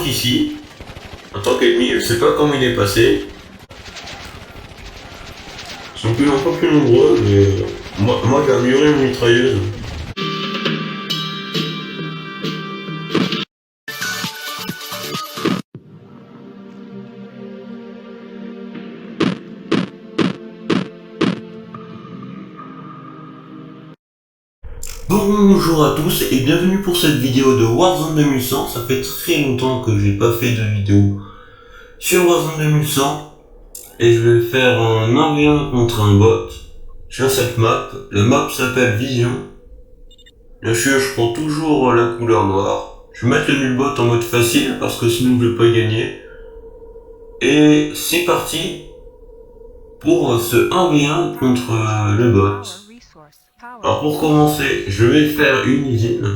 ici, en tant qu'ennemi, je sais pas comment il est passé. Ils sont plus un peu plus nombreux, mais moi j'ai amélioré une mitrailleuse. Bonjour à tous et bienvenue pour cette vidéo de Warzone 2100. Ça fait très longtemps que j'ai pas fait de vidéo sur Warzone 2100 et je vais faire un 1v1 contre un bot sur cette map. La map s'appelle Vision. Bien sûr, je prends toujours la couleur noire. Je vais mettre le nul bot en mode facile parce que sinon je vais pas gagner. Et c'est parti pour ce 1v1 contre le bot. Alors pour commencer, je vais faire une usine.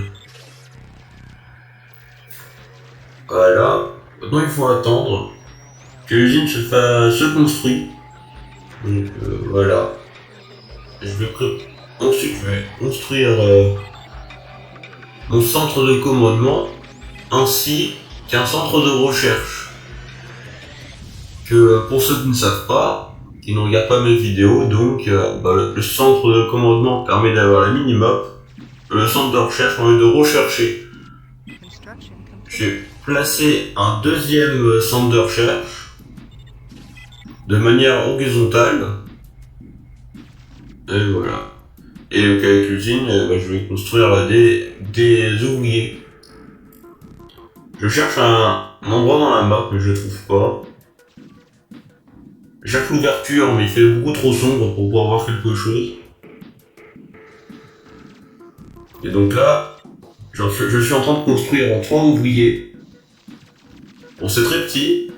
Voilà. Maintenant il faut attendre que l'usine se construise. Donc voilà. Ensuite je vais construire mon centre de commandement ainsi qu'un centre de recherche. Que pour ceux qui ne savent pas, qui ne regardent pas mes vidéos, donc le centre de commandement permet d'avoir la minimap. Le centre de recherche permet de rechercher. J'ai placé un deuxième centre de recherche de manière horizontale. Et voilà. Et donc avec l'usine, je vais construire des ouvriers. Je cherche un endroit dans la map, mais je le trouve pas. J'ai l'ouverture, mais il fait beaucoup trop sombre pour pouvoir voir quelque chose. Et donc là, je suis en train de construire en 3 ouvriers. Bon, c'est très petit.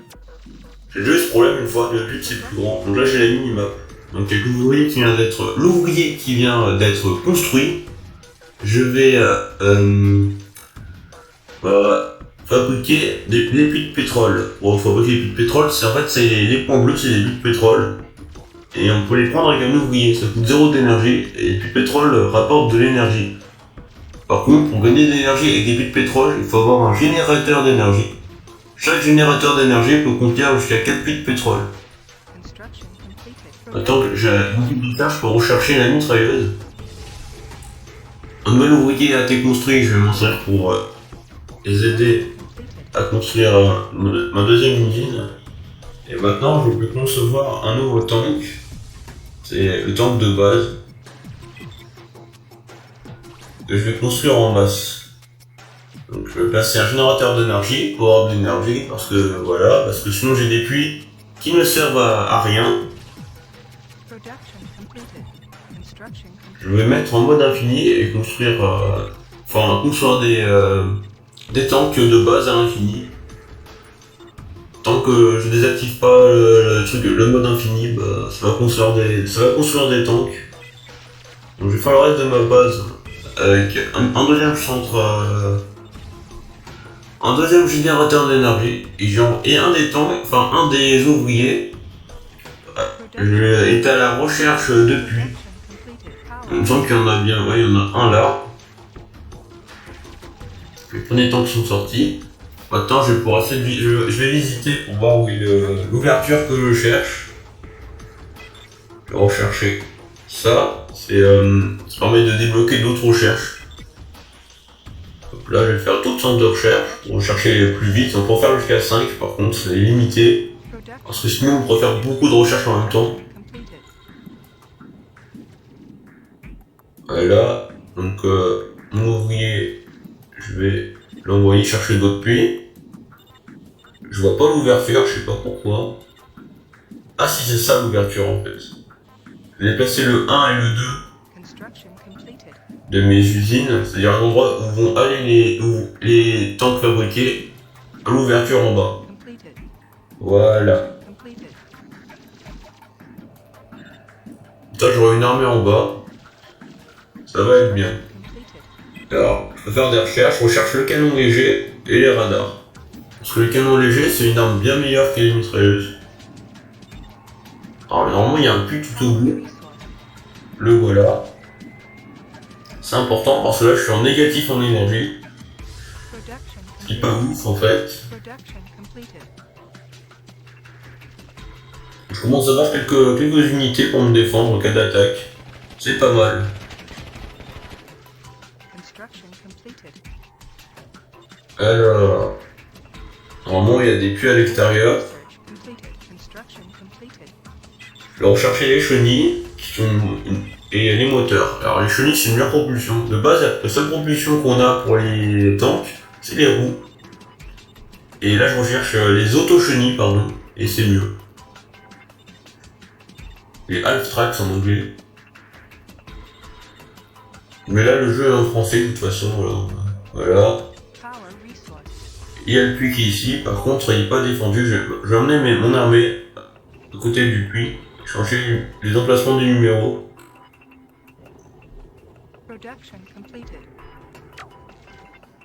J'ai déjà eu ce problème une fois, le but c'est plus grand. Donc là j'ai la minimap. Donc avec l'ouvrier qui vient d'être construit, je vais fabriquer des puits de pétrole. Pour fabriquer des puits de pétrole, c'est les points bleus, c'est des puits de pétrole. Et on peut les prendre avec un ouvrier, ça coûte 0 d'énergie, et les puits de pétrole rapportent de l'énergie. Par contre, pour gagner de l'énergie avec des puits de pétrole, il faut avoir un générateur d'énergie. Chaque générateur d'énergie peut contenir jusqu'à 4 puits de pétrole. Attends, j'ai beaucoup de tâches pour rechercher la mitrailleuse. Un nouvel ouvrier a été construit, je vais m'en servir pour les aider à construire ma deuxième usine. Et maintenant, je peux concevoir un nouveau tank. C'est le tank de base. Que je vais construire en masse. Donc je vais placer un générateur d'énergie pour avoir de l'énergie parce que sinon j'ai des puits qui ne servent à rien. Je vais mettre en mode infini et construire des tanks de base à l'infini. Tant que je désactive pas le mode infini, ça va construire des tanks. Donc je vais faire le reste de ma base avec un deuxième centre. Un deuxième générateur d'énergie et un des tanks, un des ouvriers est à la recherche de puits. Il me semble qu'il y en a bien, ouais, il y en a un là. Les premiers tanks sont sortis. Maintenant je vais visiter pour voir où est l'ouverture que je cherche. Je vais rechercher ça, ça permet de débloquer d'autres recherches. Donc là je vais faire d'autres centres de recherche pour rechercher plus vite. On peut en faire jusqu'à 5 par contre, c'est limité. Parce que sinon on pourrait faire beaucoup de recherches en même temps. Voilà, donc mon ouvrier, je vais l'envoyer chercher d'autres puits. Je vois pas l'ouverture, je sais pas pourquoi. Ah si, c'est ça l'ouverture en fait. Je vais placer le 1 et le 2 de mes usines, c'est-à-dire l'endroit où vont aller les tanks fabriqués, à l'ouverture en bas. Voilà. Ça, j'aurai une armée en bas. Ça va être bien. Alors, je peux faire des recherches. Je recherche le canon léger et les radars. Parce que le canon léger, c'est une arme bien meilleure que les mitrailleuses. Alors, normalement, il y a un puits tout au bout. Le voilà. C'est important parce que là, je suis en négatif en énergie. Ce qui est pas ouf en fait. Je commence à avoir quelques unités pour me défendre en cas d'attaque. C'est pas mal. Alors, normalement il y a des puits à l'extérieur. Je vais rechercher les chenilles et les moteurs. Alors les chenilles c'est une meilleure propulsion. De base la seule propulsion qu'on a pour les tanks c'est les roues. Et là je recherche les auto-chenilles pardon. Et c'est mieux. Les half tracks en anglais. Mais là le jeu est en français de toute façon. Voilà. Il y a le puits qui est ici. Par contre il n'est pas défendu. Je vais emmener mon armée à côté du puits. Changer les emplacements des numéros.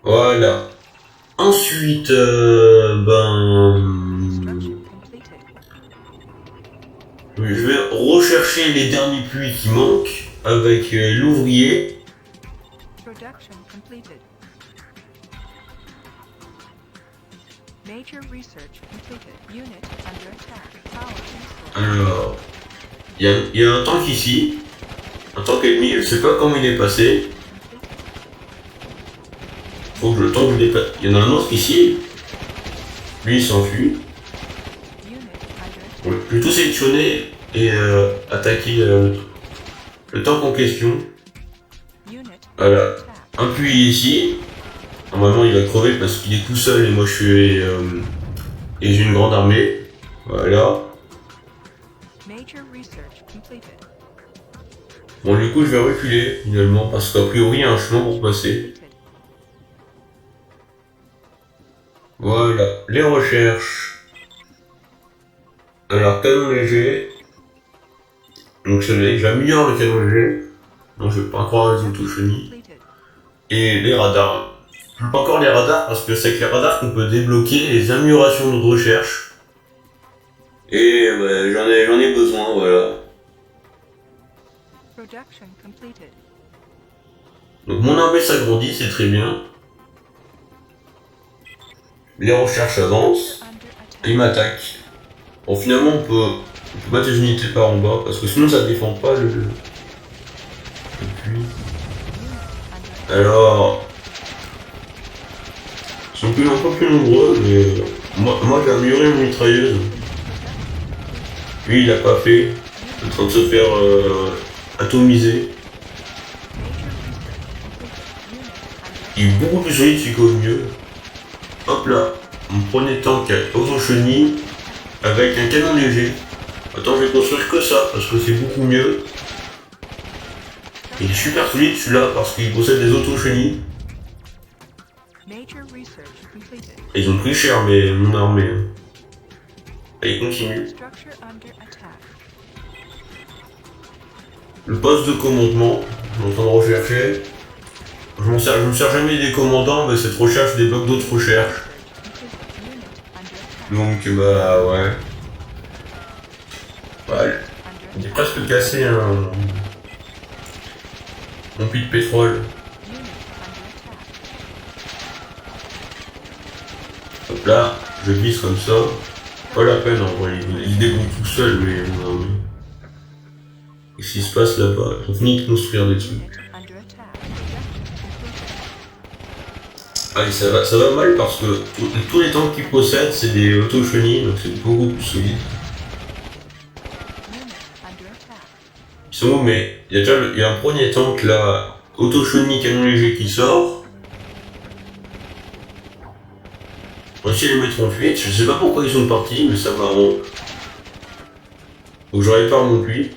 Voilà. Ensuite, je vais rechercher les derniers puits qui manquent avec l'ouvrier. Alors, il y a un tank ici, un tank ennemi, je sais pas comment il est passé. Faut que le tank dépasse. Il y en a un autre ici, lui il s'enfuit. Je vais plutôt sélectionner et attaquer le tank en question. Voilà, un puits ici. Normalement il va crever parce qu'il est tout seul et moi je suis et j'ai une grande armée. Voilà. Bon du coup je vais reculer finalement parce qu'a priori il y a un chemin pour passer. Voilà, les recherches. Alors canon léger. Donc j'améliore le canon léger. Non je vais pas encore les auto-chenilles. Et les radars. Je veux pas encore les radars parce que c'est avec les radars qu'on peut débloquer les améliorations de recherche. Et ouais, j'en ai besoin, voilà. Donc mon armée s'agrandit, c'est très bien. Les recherches avancent. Et ils m'attaquent. Bon finalement on peut mettre les unités par en bas parce que sinon ça défend pas le puits. Alors... Ils sont un peu plus nombreux, mais moi j'ai amélioré une mitrailleuse. Lui il a pas fait. Il est en train de se faire atomiser. Il est beaucoup plus solide, c'est qu'au mieux. Hop là, mon premier tank auto-chenille avec un canon léger. Attends, je vais construire que ça parce que c'est beaucoup mieux. Il est super solide celui-là parce qu'il possède des auto-chenilles. Et ils ont pris cher mais mon armée. Et il continue. Le poste de commandement, je suis en train de rechercher. Je me sers jamais des commandants, mais cette recherche débloque d'autres recherches. Donc bah ouais. Ouais, il est presque cassé mon puits de pétrole. Hop là, je vise comme ça. Pas la peine en vrai, il débrouille tout seul mais non. Qu'est-ce qui se passe là-bas? Ils ont fini de construire des trucs. Ah, ça va mal parce que tous les tanks qu'ils possèdent c'est des auto-chenilles, donc c'est beaucoup plus solide. Ils sont où? Mais il y a un premier tank là, auto-chenille canon léger qui sort. On va essayer de les mettre en fuite, je sais pas pourquoi ils sont partis, mais ça m'arrange. Donc je répare mon puits.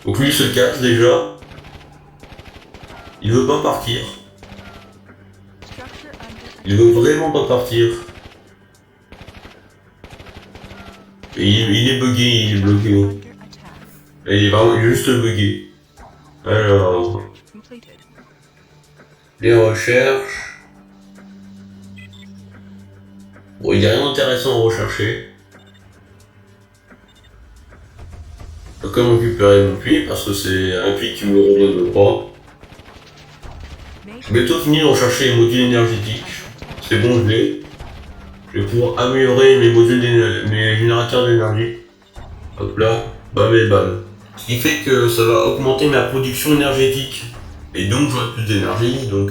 Donc lui il se casse déjà. Il veut pas partir. Il veut vraiment pas partir. Et il est bugué, il est bloqué. Et il est juste bugué. Alors... Les recherches... Bon, il n'y a rien d'intéressant à rechercher. Je peux quand même récupérer mon puits parce que c'est un puits qui me redonne le droit. Je vais bientôt finir de rechercher les modules énergétiques. c'est bon, je l'ai. Je vais pouvoir améliorer mes mes générateurs d'énergie. Hop là, bam et bam. Ce qui fait que ça va augmenter ma production énergétique. Et donc j'aurai plus d'énergie, donc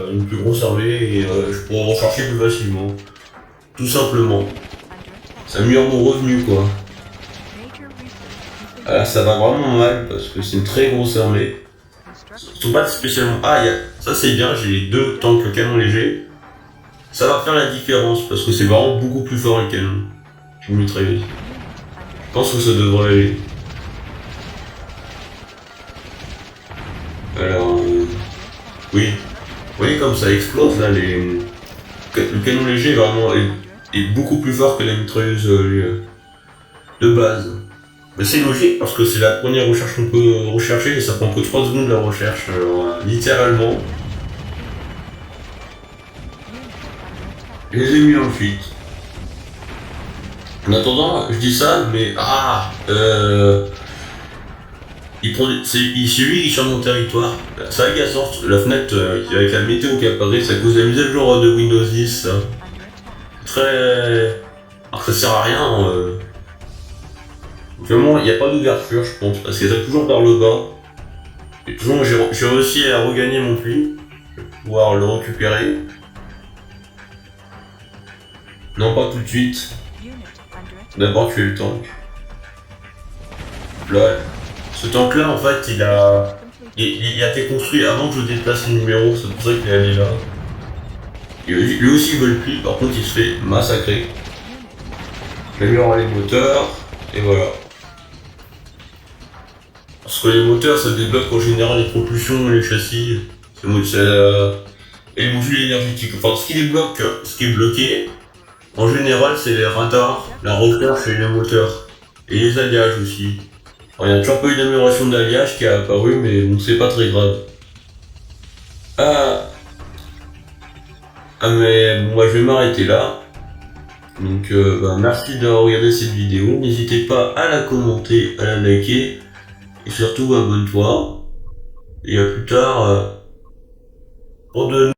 une plus grosse armée et je pourrai recharger plus facilement. Tout simplement. Ça améliore mon revenu quoi. Alors ça va vraiment mal parce que c'est une très grosse armée. Ils sont pas spécialement... Ah, ça c'est bien, j'ai 2 tanks canon légers. Ça va faire la différence parce que c'est vraiment beaucoup plus fort les canons. Je mitrailleuse. Je pense que ça devrait aller. Alors, oui. Vous voyez comme ça explose là, le canon léger vraiment est beaucoup plus fort que la mitrailleuse de base. Mais c'est logique parce que c'est la première recherche qu'on peut rechercher et ça prend que 3 secondes la recherche, littéralement. Je les ai mis en fuite. En attendant, je dis ça, mais c'est lui qui est sur mon territoire. C'est agaçant, la fenêtre avec la météo qui apparaît, c'est à cause de la mise à jour de Windows 10. Ça. Très... Alors que ça sert à rien. Vraiment, il n'y a pas d'ouverture, je pense, parce qu'elle est toujours vers le bas. Et toujours, j'ai réussi à regagner mon puits. Je vais pouvoir le récupérer. Non, pas tout de suite. D'abord tuer le tank. Là, ce tank là en fait il a été construit avant que je déplace le numéro, c'est pour ça qu'il est allé là. Et lui aussi il veut le puits, par contre il se fait massacrer. J'améliore les moteurs, et voilà. Parce que les moteurs ça débloque en général les propulsions et les châssis. Et les modules énergétiques. Enfin ce qui est bloqué, en général c'est les radars, la recherche et les moteurs. Et les alliages aussi. Alors, il y a toujours pas eu d'amélioration d'alliage qui a apparu, mais bon, c'est pas très grave. Mais bon, moi je vais m'arrêter là. Donc merci d'avoir regardé cette vidéo. N'hésitez pas à la commenter, à la liker. Et surtout abonne-toi. Et à plus tard pour de